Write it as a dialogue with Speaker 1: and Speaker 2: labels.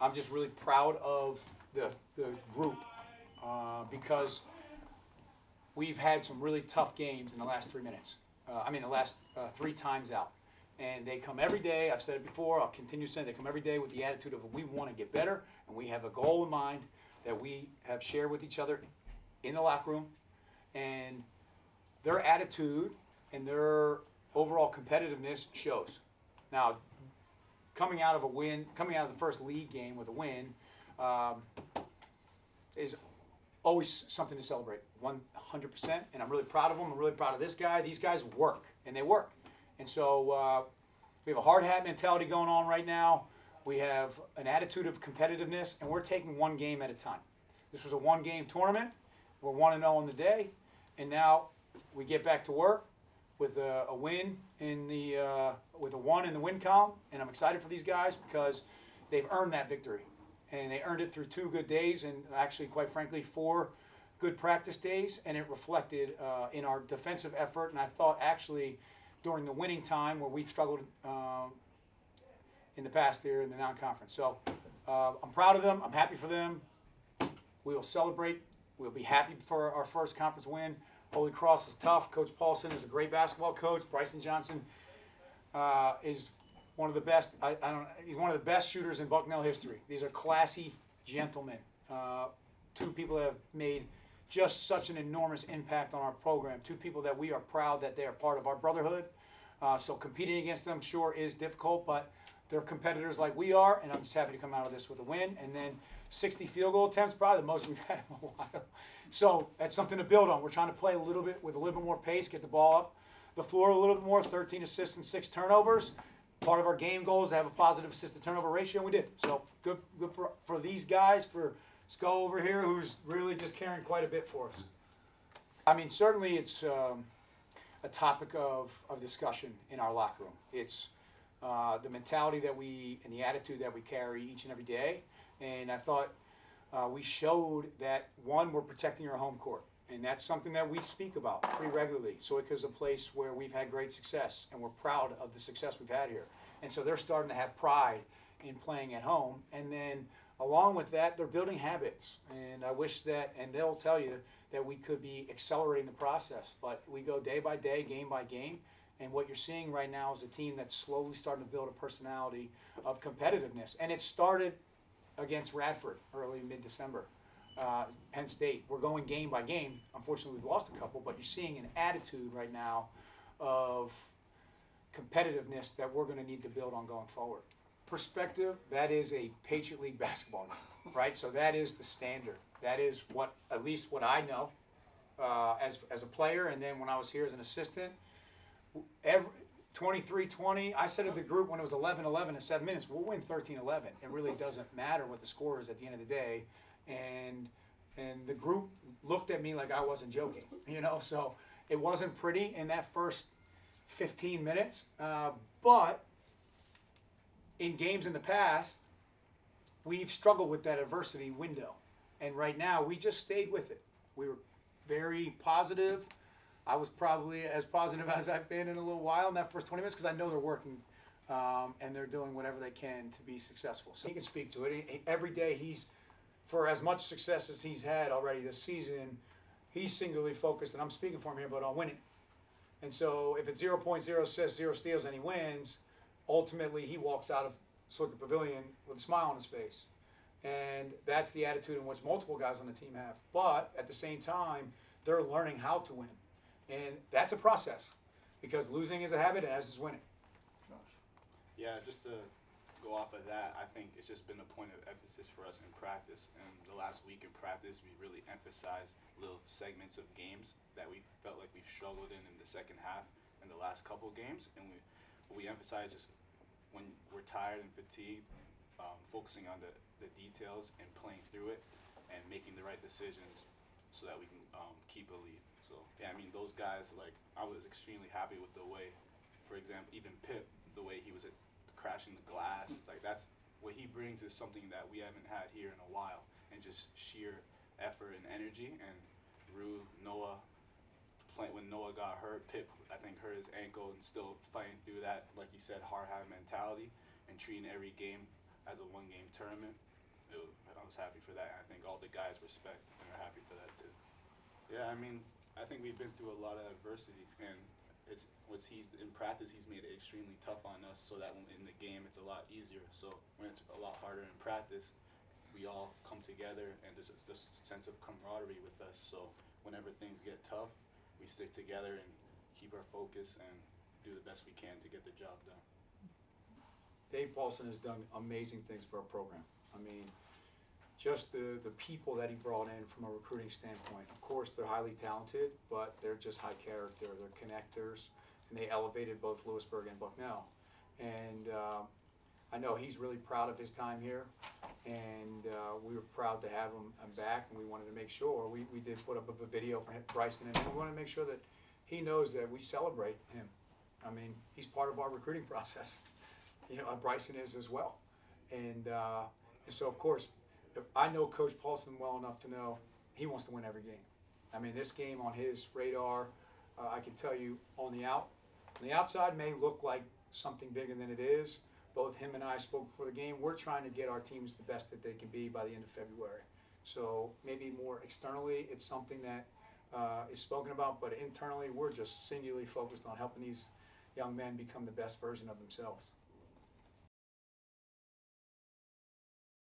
Speaker 1: I'm just really proud of the group because we've had some really tough games in the last 3 minutes. The last 3 times out. And they come every day. I've said it before. I'll continue saying they come every day with the attitude of we want to get better, and we have a goal in mind that we have shared with each other in the locker room. And their attitude and their overall competitiveness shows. Now, coming out of the first league game with a win, is always something to celebrate, 100%. And I'm really proud of them. I'm really proud of this guy. These guys work, and they work. And so we have a hard hat mentality going on right now. We have an attitude of competitiveness, and we're taking one game at a time. This was a one-game tournament. We're 1-0 on the day, and now we get back to work with a win with a 1 in the win column, and I'm excited for these guys because they've earned that victory, and they earned it through 2 good days, and actually, quite frankly, 4 good practice days, and it reflected in our defensive effort. And I thought actually during the winning time where we've struggled in the past here in the non-conference. So I'm proud of them. I'm happy for them. We will celebrate. We'll be happy for our first conference win. Holy Cross is tough. Coach Paulson is a great basketball coach. Bryson Johnson is one of the best. He's one of the best shooters in Bucknell history. These are classy gentlemen. 2 people that have made just such an enormous impact on our program. 2 people that we are proud that they are part of our brotherhood. So competing against them sure is difficult, but they're competitors like we are, and I'm just happy to come out of this with a win. And then 60 field goal attempts, probably the most we've had in a while. So that's something to build on. We're trying to play a little bit more pace, get the ball up the floor a little bit more. 13 assists and 6 turnovers. Part of our game goal is to have a positive assist-to-turnover ratio, and we did. So good for these guys, for Sco over here, who's really just carrying quite a bit for us. I mean, certainly it's a topic of discussion in our locker room. It's the mentality and the attitude that we carry each and every day. And I thought we showed that, one, we're protecting our home court. And that's something that we speak about pretty regularly. Soika is a place where we've had great success, and we're proud of the success we've had here. And so they're starting to have pride in playing at home. And then along with that, they're building habits. And I wish that, and they'll tell you, that we could be accelerating the process. But we go day by day, game by game. And what you're seeing right now is a team that's slowly starting to build a personality of competitiveness. And it started against Radford early mid-December. Penn State, we're going game by game. Unfortunately, we've lost a couple, but you're seeing an attitude right now of competitiveness that we're going to need to build on going forward. Perspective, that is a Patriot League basketball now, right? So that is the standard. That is at least what I know as a player, and then when I was here as an assistant, 23-20, I said to the group when it was 11-11 in 7 minutes, we'll win 13-11. It really doesn't matter what the score is at the end of the day. And the group looked at me like I wasn't joking, so it wasn't pretty in that first 15 minutes. But in games in the past, we've struggled with that adversity window. And right now, we just stayed with it. We were very positive. I was probably as positive as I've been in a little while in that first 20 minutes because I know they're working and they're doing whatever they can to be successful. So he can speak to it. Every day for as much success as he's had already this season, he's singularly focused, and I'm speaking for him here, but on winning. And so if it's 0.0 assists, 0 steals, and he wins, ultimately he walks out of Soika Pavilion with a smile on his face. And that's the attitude in which multiple guys on the team have. But at the same time, they're learning how to win. And that's a process because losing is a habit, and as is winning.
Speaker 2: Yeah, just to go off of that, I think it's just been a point of emphasis for us in practice. And the last week in practice, we really emphasized little segments of games that we felt like we've struggled in the second half in the last couple games. And what we emphasize is when we're tired and fatigued, focusing on the details and playing through it and making the right decisions so that we can keep a lead. So, yeah, I mean, those guys, I was extremely happy with the way, for example, even Pip, the way he was crashing the glass, that's what he brings is something that we haven't had here in a while, and just sheer effort and energy. And Rue, Noah, when Noah got hurt, Pip, I think, hurt his ankle and still fighting through that, like you said, hard hat mentality and treating every game as a one-game tournament. I was happy for that. And I think all the guys respect and are happy for that too. Yeah, I mean, I think we've been through a lot of adversity, and he's in practice. He's made it extremely tough on us, so that when in the game it's a lot easier. So when it's a lot harder in practice, we all come together, and there's this sense of camaraderie with us. So whenever things get tough, we stick together and keep our focus and do the best we can to get the job done.
Speaker 1: Dave Paulson has done amazing things for our program. I mean, just the people that he brought in from a recruiting standpoint. Of course, they're highly talented, but they're just high character. They're connectors, and they elevated both Lewisburg and Bucknell. And I know he's really proud of his time here, and we were proud to have him back, and we wanted to make sure. We did put up a video for him, Bryson, and we wanted to make sure that he knows that we celebrate him. I mean, he's part of our recruiting process. You know, Bryson is as well. And so, of course, I know Coach Paulson well enough to know he wants to win every game. I mean, this game on his radar, I can tell you on the outside may look like something bigger than it is. Both him and I spoke before the game. We're trying to get our teams the best that they can be by the end of February. So maybe more externally, it's something that is spoken about, but internally, we're just singularly focused on helping these young men become the best version of themselves.